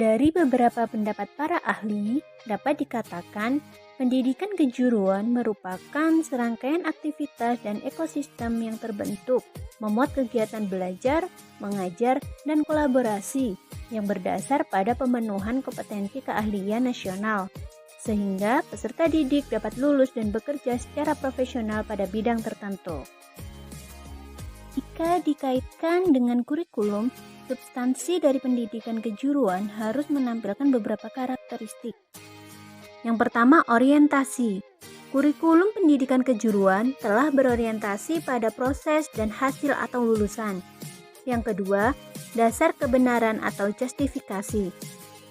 Dari beberapa pendapat para ahli, dapat dikatakan pendidikan kejuruan merupakan serangkaian aktivitas dan ekosistem yang terbentuk, memuat kegiatan belajar, mengajar, dan kolaborasi yang berdasar pada pemenuhan kompetensi keahlian nasional, sehingga peserta didik dapat lulus dan bekerja secara profesional pada bidang tertentu. Jika dikaitkan dengan kurikulum, substansi dari pendidikan kejuruan harus menampilkan beberapa karakteristik. Yang pertama, orientasi. Kurikulum pendidikan kejuruan telah berorientasi pada proses dan hasil atau lulusan. Yang kedua, dasar kebenaran atau justifikasi.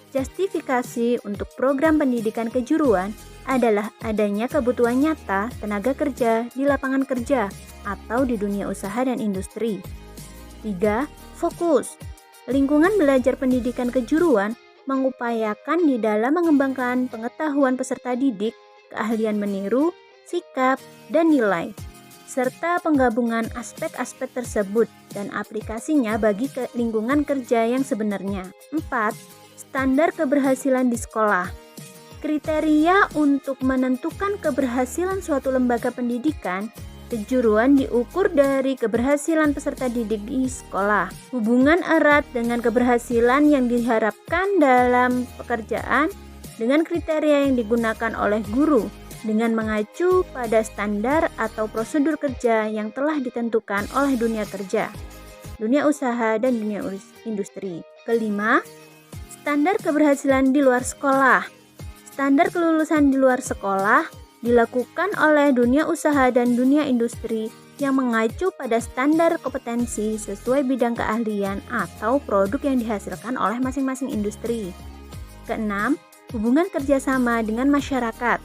Justifikasi untuk program pendidikan kejuruan adalah adanya kebutuhan nyata tenaga kerja di lapangan kerja atau di dunia usaha dan industri. 3. Fokus. Lingkungan belajar pendidikan kejuruan mengupayakan di dalam mengembangkan pengetahuan peserta didik, keahlian meniru, sikap, dan nilai, serta penggabungan aspek-aspek tersebut dan aplikasinya bagi lingkungan kerja yang sebenarnya. 4. Standar keberhasilan di sekolah. Kriteria untuk menentukan keberhasilan suatu lembaga pendidikan kejuruan diukur dari keberhasilan peserta didik di sekolah. Hubungan erat dengan keberhasilan yang diharapkan dalam pekerjaan dengan kriteria yang digunakan oleh guru dengan mengacu pada standar atau prosedur kerja yang telah ditentukan oleh dunia kerja, dunia usaha, dan dunia industri. Kelima, standar keberhasilan di luar sekolah. Standar kelulusan di luar sekolah dilakukan oleh dunia usaha dan dunia industri yang mengacu pada standar kompetensi sesuai bidang keahlian atau produk yang dihasilkan oleh masing-masing industri. Keenam, hubungan kerjasama dengan masyarakat.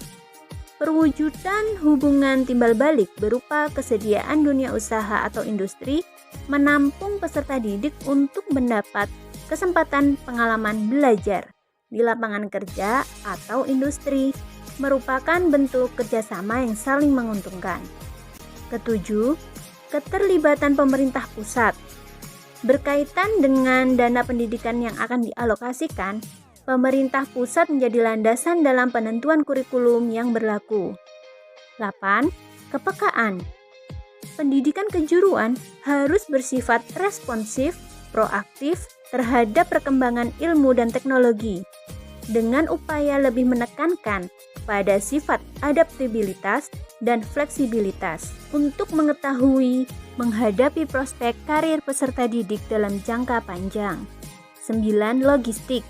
Perwujudan hubungan timbal balik berupa kesediaan dunia usaha atau industri menampung peserta didik untuk mendapat kesempatan pengalaman belajar di lapangan kerja atau industri, merupakan bentuk kerjasama yang saling menguntungkan. Ketujuh, keterlibatan pemerintah pusat. Berkaitan dengan dana pendidikan yang akan dialokasikan, pemerintah pusat menjadi landasan dalam penentuan kurikulum yang berlaku. 8. Kepekaan. Pendidikan kejuruan harus bersifat responsif, proaktif terhadap perkembangan ilmu dan teknologi, dengan upaya lebih menekankan pada sifat adaptabilitas dan fleksibilitas untuk mengetahui menghadapi prospek karir peserta didik dalam jangka panjang. 9. Logistik.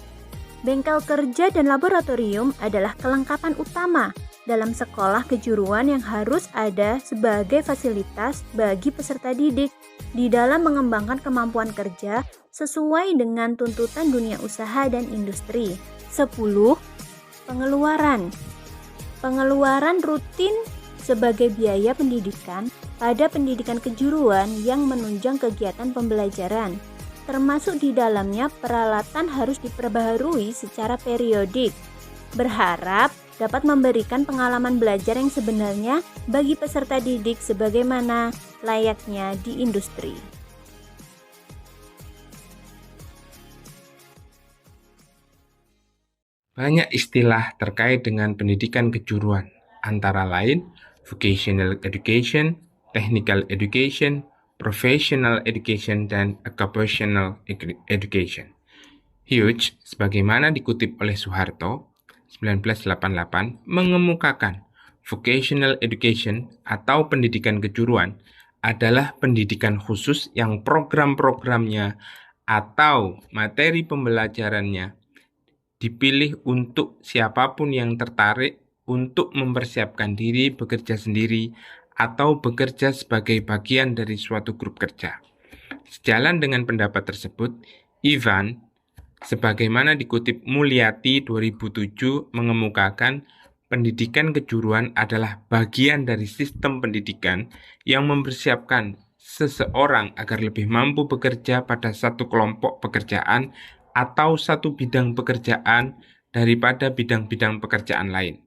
Bengkel kerja dan laboratorium adalah kelengkapan utama dalam sekolah kejuruan yang harus ada sebagai fasilitas bagi peserta didik di dalam mengembangkan kemampuan kerja sesuai dengan tuntutan dunia usaha dan industri. 10. Pengeluaran. Pengeluaran rutin sebagai biaya pendidikan pada pendidikan kejuruan yang menunjang kegiatan pembelajaran, termasuk di dalamnya peralatan harus diperbaharui secara periodik, berharap dapat memberikan pengalaman belajar yang sebenarnya bagi peserta didik sebagaimana layaknya di industri. Banyak istilah terkait dengan pendidikan kejuruan, antara lain vocational education, technical education, professional education, dan occupational education. Hughes, sebagaimana dikutip oleh Soeharto, 1988, mengemukakan vocational education atau pendidikan kejuruan adalah pendidikan khusus yang program-programnya atau materi pembelajarannya dipilih untuk siapapun yang tertarik untuk mempersiapkan diri bekerja sendiri atau bekerja sebagai bagian dari suatu grup kerja. Sejalan dengan pendapat tersebut, Ivan, sebagaimana dikutip Mulyati 2007, mengemukakan pendidikan kejuruan adalah bagian dari sistem pendidikan yang mempersiapkan seseorang agar lebih mampu bekerja pada satu kelompok pekerjaan atau satu bidang pekerjaan daripada bidang-bidang pekerjaan lain.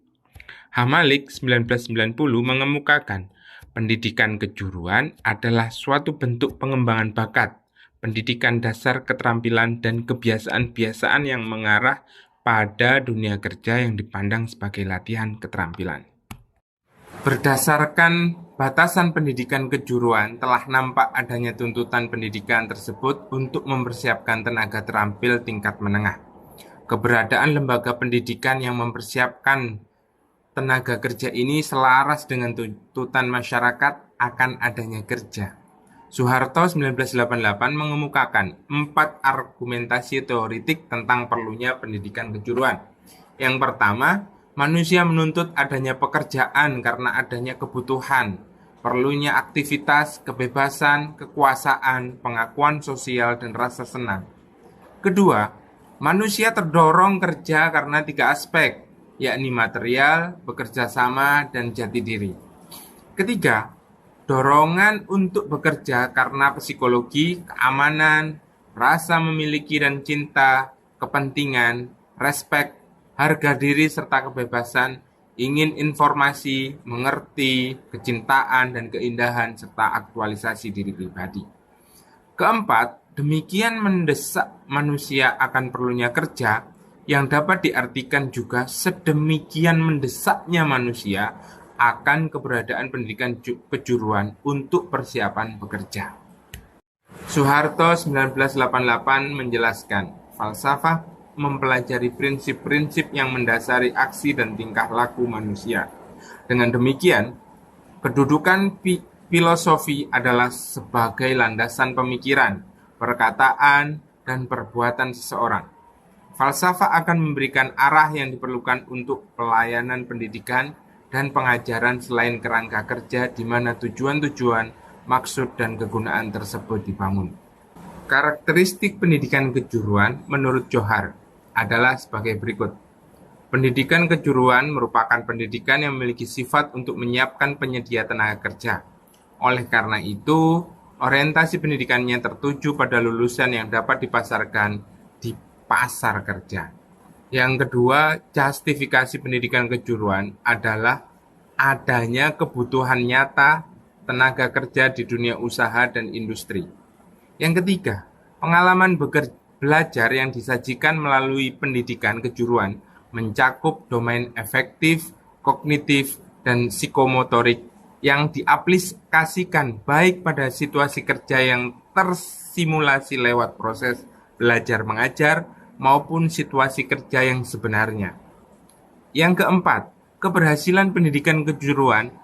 Hamalik 1990 mengemukakan pendidikan kejuruan adalah suatu bentuk pengembangan bakat pendidikan dasar keterampilan dan kebiasaan-biasaan yang mengarah pada dunia kerja yang dipandang sebagai latihan keterampilan. Berdasarkan batasan pendidikan kejuruan, telah nampak adanya tuntutan pendidikan tersebut untuk mempersiapkan tenaga terampil tingkat menengah. Keberadaan lembaga pendidikan yang mempersiapkan tenaga kerja ini selaras dengan tuntutan masyarakat akan adanya kerja. Soeharto 1988 mengemukakan 4 argumentasi teoritik tentang perlunya pendidikan kejuruan. Yang pertama, manusia menuntut adanya pekerjaan karena adanya kebutuhan, perlunya aktivitas, kebebasan, kekuasaan, pengakuan sosial, dan rasa senang. Kedua, manusia terdorong kerja karena 3 aspek, yakni material, bekerja sama, dan jati diri. Ketiga, dorongan untuk bekerja karena psikologi, keamanan, rasa memiliki dan cinta, kepentingan, respek, harga diri serta kebebasan, ingin informasi, mengerti, kecintaan dan keindahan serta aktualisasi diri pribadi. Keempat, demikian mendesak manusia akan perlunya kerja yang dapat diartikan juga sedemikian mendesaknya manusia akan keberadaan pendidikan kejuruan untuk persiapan bekerja. Soeharto 1988 menjelaskan, falsafah mempelajari prinsip-prinsip yang mendasari aksi dan tingkah laku manusia. Dengan demikian, kedudukan filosofi adalah sebagai landasan pemikiran, perkataan, dan perbuatan seseorang. Falsafah akan memberikan arah yang diperlukan untuk pelayanan pendidikan dan pengajaran selain kerangka kerja di mana tujuan-tujuan, maksud, dan kegunaan tersebut dibangun. Karakteristik pendidikan kejuruan menurut Johar adalah sebagai berikut. Pendidikan kejuruan merupakan pendidikan yang memiliki sifat untuk menyiapkan penyedia tenaga kerja. Oleh karena itu, orientasi pendidikannya tertuju pada lulusan yang dapat dipasarkan di pasar kerja. Yang kedua, justifikasi pendidikan kejuruan adalah adanya kebutuhan nyata tenaga kerja di dunia usaha dan industri. Yang ketiga, pengalaman belajar yang disajikan melalui pendidikan kejuruan mencakup domain efektif, kognitif, dan psikomotorik yang diaplikasikan baik pada situasi kerja yang tersimulasi lewat proses belajar mengajar maupun situasi kerja yang sebenarnya. Yang keempat, keberhasilan pendidikan kejuruan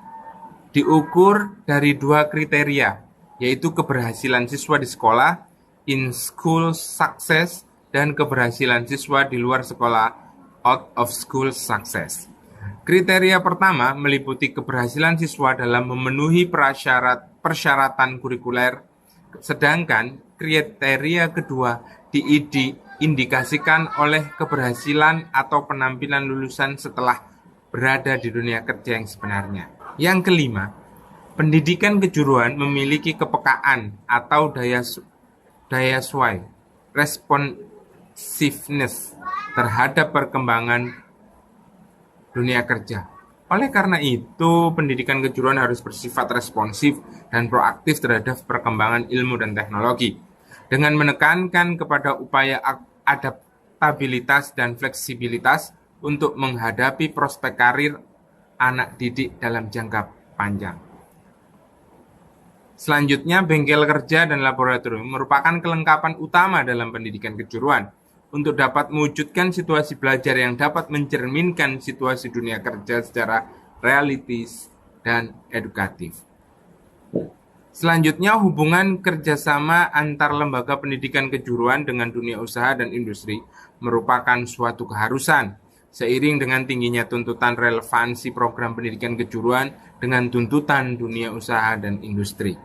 diukur dari 2 kriteria, yaitu keberhasilan siswa di sekolah, in-school success, dan keberhasilan siswa di luar sekolah, out-of-school success. Kriteria pertama meliputi keberhasilan siswa dalam memenuhi persyaratan kurikuler, sedangkan kriteria kedua diindikasikan oleh keberhasilan atau penampilan lulusan setelah berada di dunia kerja yang sebenarnya. Yang kelima, pendidikan kejuruan memiliki kepekaan atau daya sway, responsiveness terhadap perkembangan dunia kerja. Oleh karena itu, pendidikan kejuruan harus bersifat responsif dan proaktif terhadap perkembangan ilmu dan teknologi, dengan menekankan kepada upaya adaptabilitas dan fleksibilitas untuk menghadapi prospek karir anak didik dalam jangka panjang. Selanjutnya, bengkel kerja dan laboratorium merupakan kelengkapan utama dalam pendidikan kejuruan untuk dapat mewujudkan situasi belajar yang dapat mencerminkan situasi dunia kerja secara realistis dan edukatif. Selanjutnya, hubungan kerjasama antar lembaga pendidikan kejuruan dengan dunia usaha dan industri merupakan suatu keharusan, seiring dengan tingginya tuntutan relevansi program pendidikan kejuruan dengan tuntutan dunia usaha dan industri.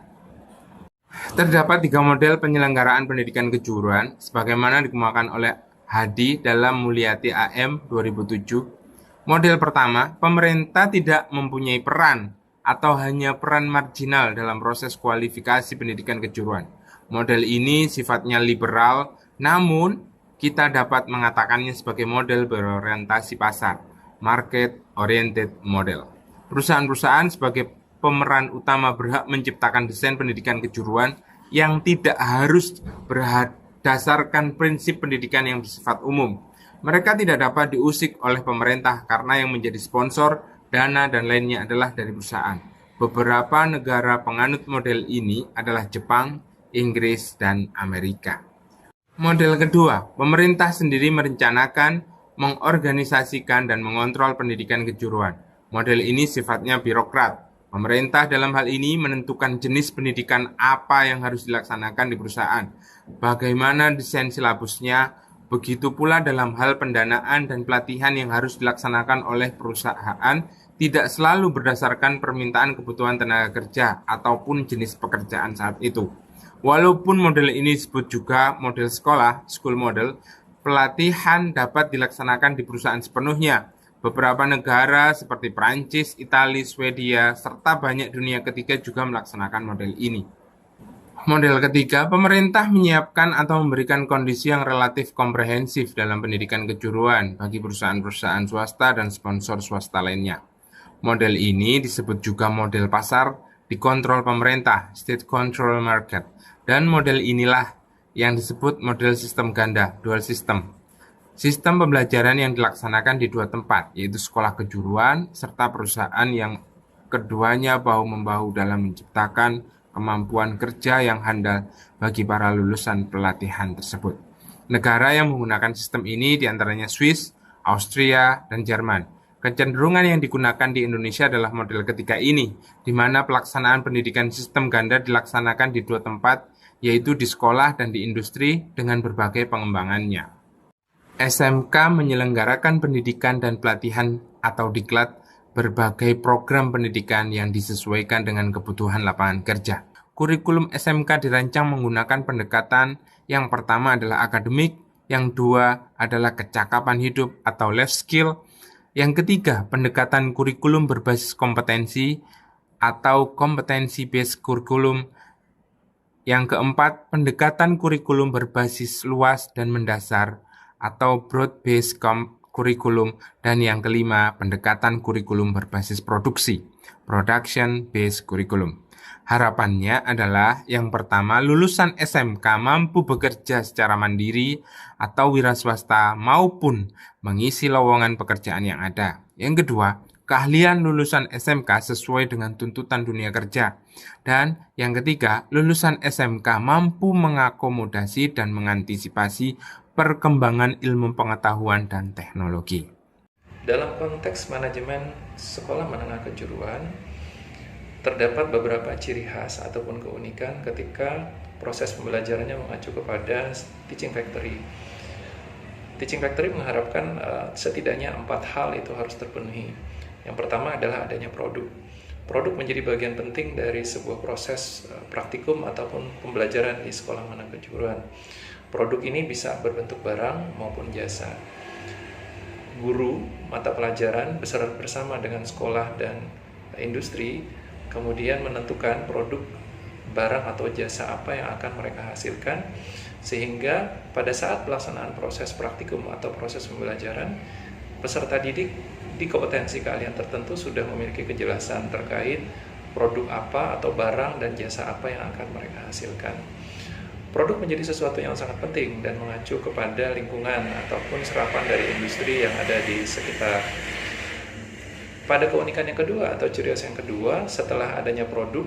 Terdapat 3 model penyelenggaraan pendidikan kejuruan, sebagaimana dikemukakan oleh Hadi dalam Mulyati AM 2007. Model pertama, pemerintah tidak mempunyai peran atau hanya peran marginal dalam proses kualifikasi pendidikan kejuruan. Model ini sifatnya liberal, namun kita dapat mengatakannya sebagai model berorientasi pasar, market-oriented model. Perusahaan-perusahaan sebagai pemeran utama berhak menciptakan desain pendidikan kejuruan yang tidak harus berdasarkan prinsip pendidikan yang bersifat umum. Mereka tidak dapat diusik oleh pemerintah karena yang menjadi sponsor, dana, dan lainnya adalah dari perusahaan. Beberapa negara penganut model ini adalah Jepang, Inggris, dan Amerika. Model kedua, pemerintah sendiri merencanakan, mengorganisasikan, dan mengontrol pendidikan kejuruan. Model ini sifatnya birokrat. Pemerintah dalam hal ini menentukan jenis pendidikan apa yang harus dilaksanakan di perusahaan, bagaimana desain silabusnya, begitu pula dalam hal pendanaan dan pelatihan yang harus dilaksanakan oleh perusahaan tidak selalu berdasarkan permintaan kebutuhan tenaga kerja ataupun jenis pekerjaan saat itu. Walaupun model ini disebut juga model sekolah, school model, pelatihan dapat dilaksanakan di perusahaan sepenuhnya. Beberapa negara seperti Prancis, Italia, Swedia, serta banyak dunia ketiga juga melaksanakan model ini. Model ketiga, pemerintah menyiapkan atau memberikan kondisi yang relatif komprehensif dalam pendidikan kejuruan bagi perusahaan-perusahaan swasta dan sponsor swasta lainnya. Model ini disebut juga model pasar dikontrol pemerintah, state control market, dan model inilah yang disebut model sistem ganda, dual system. Sistem pembelajaran yang dilaksanakan di dua tempat, yaitu sekolah kejuruan serta perusahaan yang keduanya bahu-membahu dalam menciptakan kemampuan kerja yang handal bagi para lulusan pelatihan tersebut. Negara yang menggunakan sistem ini diantaranya Swiss, Austria, dan Jerman. Kecenderungan yang digunakan di Indonesia adalah model ketiga ini, di mana pelaksanaan pendidikan sistem ganda dilaksanakan di dua tempat, yaitu di sekolah dan di industri dengan berbagai pengembangannya. SMK menyelenggarakan pendidikan dan pelatihan atau diklat berbagai program pendidikan yang disesuaikan dengan kebutuhan lapangan kerja. Kurikulum SMK dirancang menggunakan pendekatan yang pertama adalah akademik, yang kedua adalah kecakapan hidup atau life skill, yang ketiga pendekatan kurikulum berbasis kompetensi atau competency-based kurikulum, yang keempat pendekatan kurikulum berbasis luas dan mendasar atau broad-based kurikulum, dan yang kelima pendekatan kurikulum berbasis produksi, production-based kurikulum. Harapannya adalah yang pertama, lulusan SMK mampu bekerja secara mandiri atau wira swasta maupun mengisi lowongan pekerjaan yang ada. Yang kedua, keahlian lulusan SMK sesuai dengan tuntutan dunia kerja. Dan yang ketiga, lulusan SMK mampu mengakomodasi dan mengantisipasi perkembangan ilmu pengetahuan dan teknologi. Dalam konteks manajemen sekolah menengah kejuruan, terdapat beberapa ciri khas ataupun keunikan ketika proses pembelajarannya mengacu kepada teaching factory. Teaching factory mengharapkan setidaknya 4 hal itu harus terpenuhi. Yang pertama adalah adanya produk. Produk menjadi bagian penting dari sebuah proses praktikum ataupun pembelajaran di sekolah menengah kejuruan. Produk ini bisa berbentuk barang maupun jasa. Guru mata pelajaran bersama dengan sekolah dan industri kemudian menentukan produk barang atau jasa apa yang akan mereka hasilkan, sehingga pada saat pelaksanaan proses praktikum atau proses pembelajaran, peserta didik di kompetensi keahlian tertentu sudah memiliki kejelasan terkait produk apa atau barang dan jasa apa yang akan mereka hasilkan. Produk menjadi sesuatu yang sangat penting dan mengacu kepada lingkungan ataupun serapan dari industri yang ada di sekitar. Pada keunikan yang kedua atau ciri khas yang kedua, setelah adanya produk,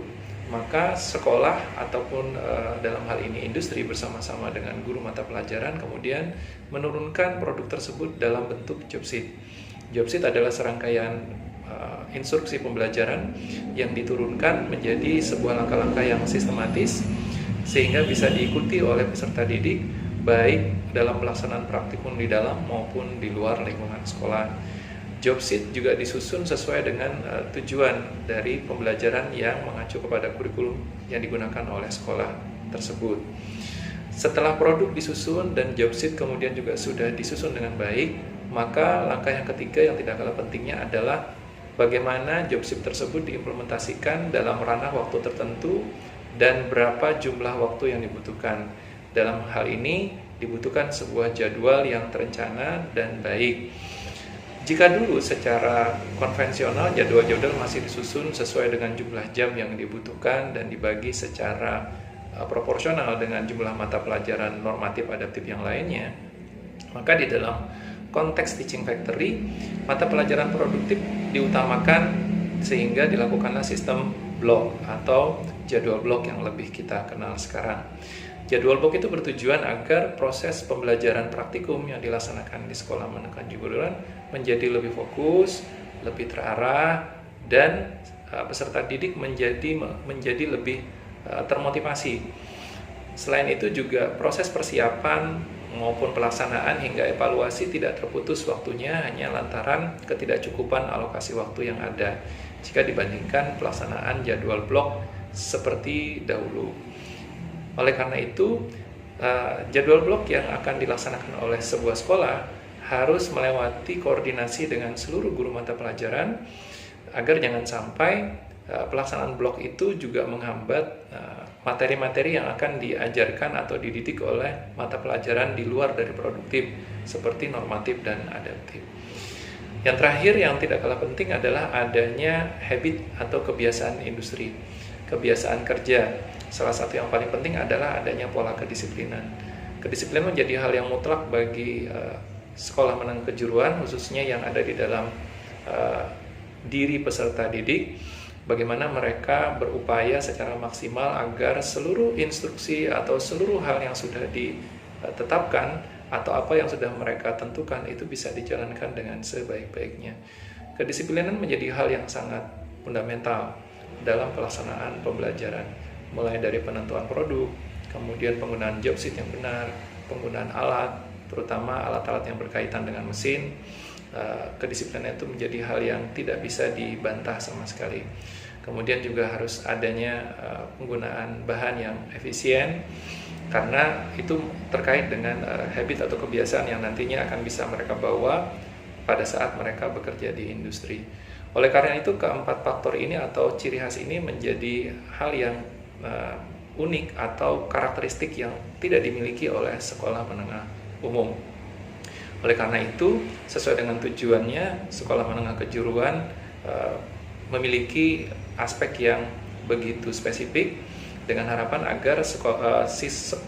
maka sekolah ataupun dalam hal ini industri bersama-sama dengan guru mata pelajaran kemudian menurunkan produk tersebut dalam bentuk job sheet. Job sheet adalah serangkaian instruksi pembelajaran yang diturunkan menjadi sebuah langkah-langkah yang sistematis sehingga bisa diikuti oleh peserta didik baik dalam pelaksanaan praktikum di dalam maupun di luar lingkungan sekolah. Job sheet juga disusun sesuai dengan tujuan dari pembelajaran yang mengacu kepada kurikulum yang digunakan oleh sekolah tersebut. Setelah produk disusun dan job sheet kemudian juga sudah disusun dengan baik, maka langkah yang ketiga yang tidak kalah pentingnya adalah bagaimana job sheet tersebut diimplementasikan dalam ranah waktu tertentu dan berapa jumlah waktu yang dibutuhkan. Dalam hal ini dibutuhkan sebuah jadwal yang terencana dan baik. Jika dulu secara konvensional jadwal-jadwal masih disusun sesuai dengan jumlah jam yang dibutuhkan dan dibagi secara proporsional dengan jumlah mata pelajaran normatif adaptif yang lainnya, maka di dalam konteks teaching factory, mata pelajaran produktif diutamakan sehingga dilakukanlah sistem blok atau jadwal blok yang lebih kita kenal sekarang. Jadwal blok itu bertujuan agar proses pembelajaran praktikum yang dilaksanakan di sekolah menengah kejuruan menjadi lebih fokus, lebih terarah, dan peserta didik menjadi lebih termotivasi. Selain itu juga proses persiapan maupun pelaksanaan hingga evaluasi tidak terputus waktunya hanya lantaran ketidakcukupan alokasi waktu yang ada jika dibandingkan pelaksanaan jadwal blok seperti dahulu. Oleh karena itu, jadwal blok yang akan dilaksanakan oleh sebuah sekolah harus melewati koordinasi dengan seluruh guru mata pelajaran agar jangan sampai pelaksanaan blok itu juga menghambat materi-materi yang akan diajarkan atau dididik oleh mata pelajaran di luar dari produktif seperti normatif dan adaptif. Yang terakhir yang tidak kalah penting adalah adanya habit atau kebiasaan industri, kebiasaan kerja. Salah satu yang paling penting adalah adanya pola kedisiplinan. Kedisiplinan menjadi hal yang mutlak bagi sekolah menengah kejuruan, khususnya yang ada di dalam diri peserta didik, bagaimana mereka berupaya secara maksimal agar seluruh instruksi atau seluruh hal yang sudah ditetapkan atau apa yang sudah mereka tentukan itu bisa dijalankan dengan sebaik-baiknya. Kedisiplinan menjadi hal yang sangat fundamental dalam pelaksanaan pembelajaran, mulai dari penentuan produk, kemudian penggunaan job sheet yang benar, penggunaan alat, terutama alat-alat yang berkaitan dengan mesin. Kedisiplinan itu menjadi hal yang tidak bisa dibantah sama sekali. Kemudian juga harus adanya penggunaan bahan yang efisien, karena itu terkait dengan habit atau kebiasaan yang nantinya akan bisa mereka bawa pada saat mereka bekerja di industri. Oleh karena itu, keempat faktor ini atau ciri khas ini menjadi hal yang unik atau karakteristik yang tidak dimiliki oleh sekolah menengah umum. Oleh karena itu, sesuai dengan tujuannya, sekolah menengah kejuruan memiliki aspek yang begitu spesifik dengan harapan agar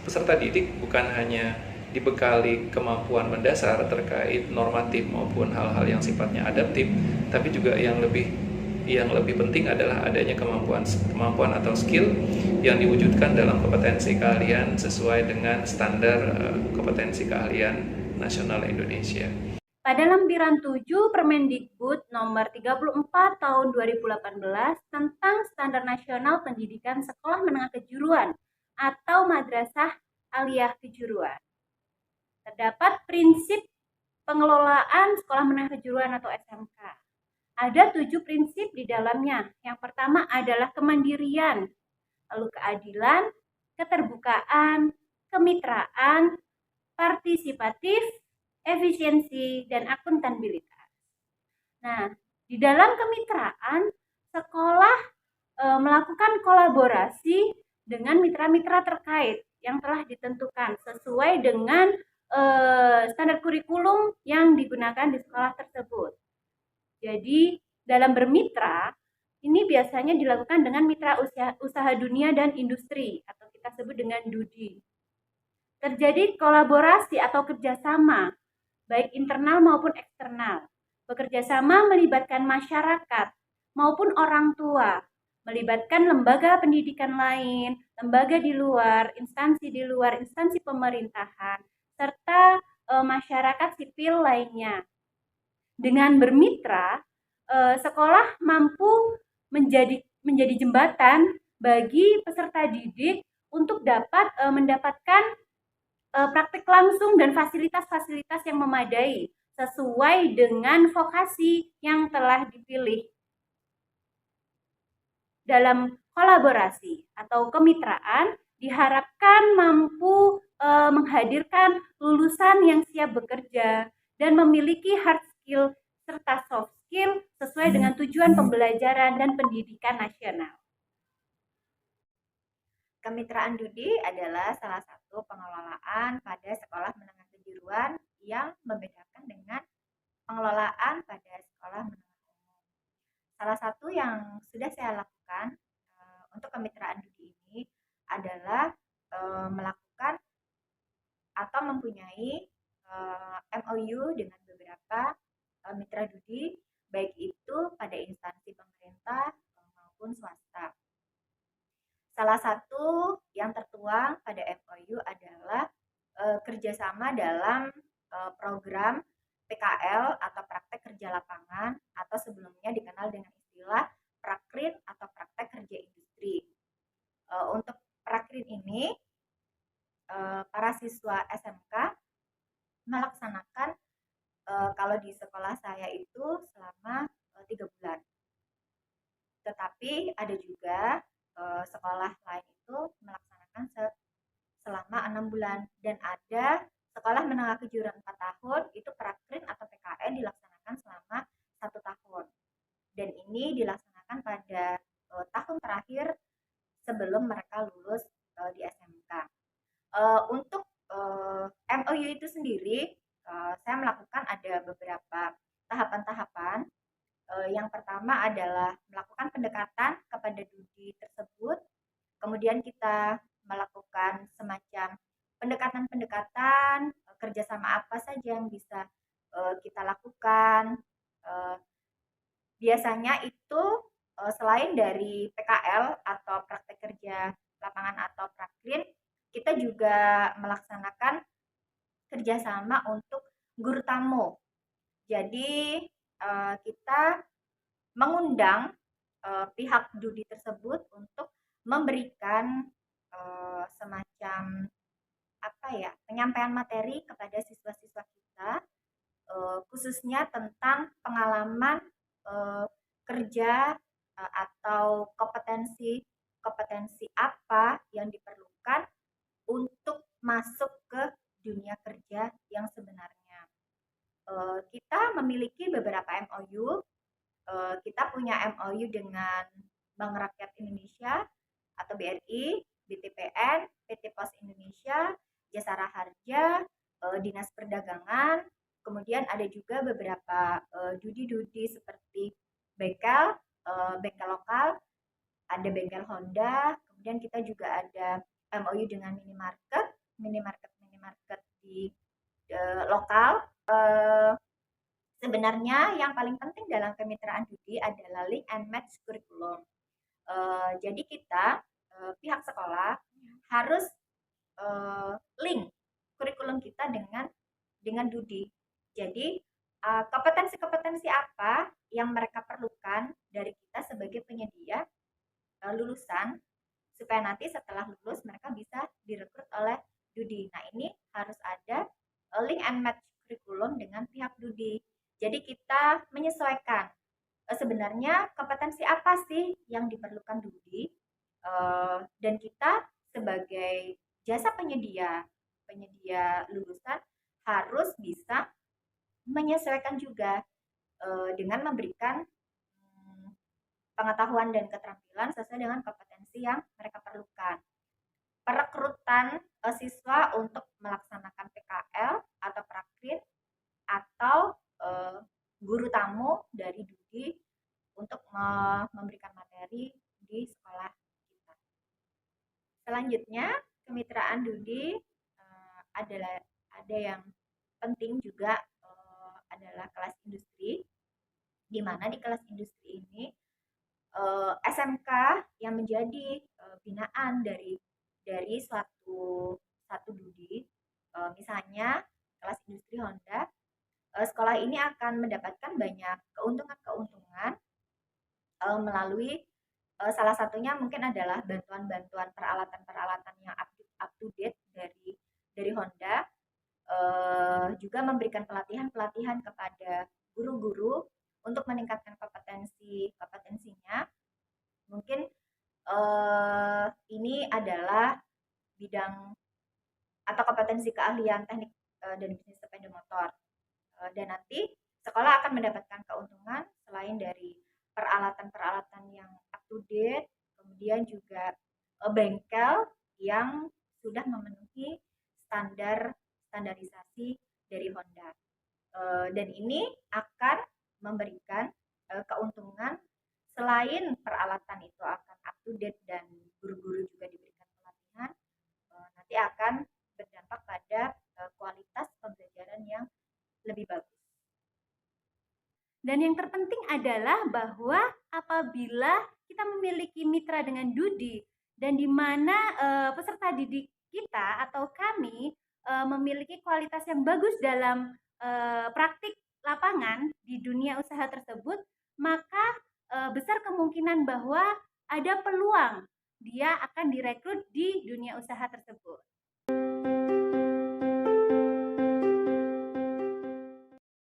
peserta didik bukan hanya dibekali kemampuan mendasar terkait normatif maupun hal-hal yang sifatnya adaptif, tapi juga yang lebih penting adalah adanya kemampuan atau skill yang diwujudkan dalam kompetensi keahlian sesuai dengan standar kompetensi keahlian nasional Indonesia. Pada lampiran 7 Permendikbud nomor 34 tahun 2018 tentang Standar Nasional Pendidikan Sekolah Menengah Kejuruan atau Madrasah Aliyah Kejuruan, terdapat prinsip pengelolaan sekolah menengah kejuruan atau SMK. Ada 7 prinsip di dalamnya. Yang pertama adalah kemandirian, lalu keadilan, keterbukaan, kemitraan, partisipatif, efisiensi, dan akuntabilitas. Nah, di dalam kemitraan, sekolah melakukan kolaborasi dengan mitra-mitra terkait yang telah ditentukan sesuai dengan standar kurikulum yang digunakan di sekolah tersebut. Jadi, dalam bermitra, ini biasanya dilakukan dengan mitra usaha dunia dan industri, atau kita sebut dengan DUDI. Terjadi kolaborasi atau kerjasama, baik internal maupun eksternal. Bekerjasama melibatkan masyarakat maupun orang tua, melibatkan lembaga pendidikan lain, lembaga di luar, instansi pemerintahan, serta masyarakat sipil lainnya. Dengan bermitra, sekolah mampu menjadi jembatan bagi peserta didik untuk dapat mendapatkan praktik langsung dan fasilitas-fasilitas yang memadai sesuai dengan vokasi yang telah dipilih. Dalam kolaborasi atau kemitraan diharapkan mampu menghadirkan lulusan yang siap bekerja dan memiliki hard skill serta soft skill sesuai dengan tujuan pembelajaran dan pendidikan nasional. Kemitraan DUDI adalah salah satu pengelolaan pada sekolah menengah kejuruan yang membedakan dengan pengelolaan pada sekolah menengah umum. Salah satu yang sudah saya lakukan untuk kemitraan DUDI ini adalah mempunyai MOU dengan beberapa mitra judi, baik itu pada instansi pemerintah maupun swasta. Salah satu yang tertuang pada MOU adalah kerjasama dalam program PKL atau praktek kerja lapangan, atau sebelumnya dikenal dengan istilah prakrit atau praktek kerja industri. Untuk prakrit ini, para siswa SMK melaksanakan kalau di sekolah saya itu selama 3 bulan. Tetapi ada juga sekolah lain itu melaksanakan selama 6 bulan, dan ada sekolah menengah kejuruan 4 tahun itu prakrit atau PKN dilaksanakan selama 1 tahun, dan ini dilaksanakan pada tahun terakhir sebelum mereka lulus di SMK. Untuk MOU itu sendiri, saya melakukan ada beberapa tahapan-tahapan. Yang pertama adalah melakukan pendekatan kepada judi tersebut, kemudian kita melakukan semacam pendekatan-pendekatan, kerjasama apa saja yang bisa kita lakukan. Biasanya itu selain dari PKL atau praktek kerja lapangan atau prakrin, kita juga melaksanakan kerjasama untuk guru tamu. Jadi kita mengundang pihak judi tersebut untuk memberikan semacam penyampaian materi kepada siswa-siswa kita, khususnya tentang pengalaman kerja atau kompetensi apa yang diperlukan untuk masuk ke dunia kerja yang sebenarnya. Kita memiliki beberapa MOU. Kita punya MOU dengan Bank Rakyat Indonesia atau BRI, BTPN, PT Pos Indonesia, Jasara Harja, Dinas Perdagangan. Kemudian ada juga beberapa judi-judi seperti bengkel lokal, ada bengkel Honda. Kemudian kita juga ada MOU dengan minimarket di lokal. Sebenarnya yang paling penting dalam kemitraan judi adalah link and match kurikulum. Jadi kita pihak sekolah harus link kurikulum kita dengan judi. Jadi kompetensi-kompetensi apa yang mereka perlukan dari kita sebagai penyedia lulusan, supaya nanti setelah lulus mereka bisa direkrut oleh judi. Nah, ini harus ada link and match kurikulum dengan pihak judi. Jadi kita menyesuaikan sebenarnya kompetensi apa sih yang diperlukan judi, dan kita sebagai jasa penyedia lulusan harus bisa menyesuaikan juga dengan memberikan pengetahuan dan keterampilan sesuai dengan kompetensi yang mereka perlukan. Perekrutan siswa untuk melaksanakan PKL atau prakrit atau guru tamu dari judi untuk memberikan materi di sekolah kita. Selanjutnya, kemitraan judi ada yang penting juga adalah kelas industri, di mana di kelas industri ini SMK yang menjadi binaan dari suatu judi, misalnya kelas industri Honda, sekolah ini akan mendapatkan banyak keuntungan melalui salah satunya mungkin adalah bantuan peralatan yang up to date dari Honda, juga memberikan pelatihan kepada guru-guru untuk meningkatkan kompetensinya. Mungkin ini adalah bidang atau kompetensi keahlian teknik dan bisnis sepeda motor. Dan nanti sekolah akan mendapatkan keuntungan selain dari peralatan-peralatan yang up to date, kemudian juga bengkel yang sudah memenuhi standarisasi dari Honda. Dan ini akan memberikan keuntungan selain peralatan itu akan up to date dan guru-guru juga diberikan pelatihan, nanti akan berdampak pada Dan yang terpenting adalah bahwa apabila kita memiliki mitra dengan Dudi dan di mana peserta didik kita atau kami memiliki kualitas yang bagus dalam praktik lapangan di dunia usaha tersebut, maka besar kemungkinan bahwa ada peluang dia akan direkrut di dunia usaha tersebut.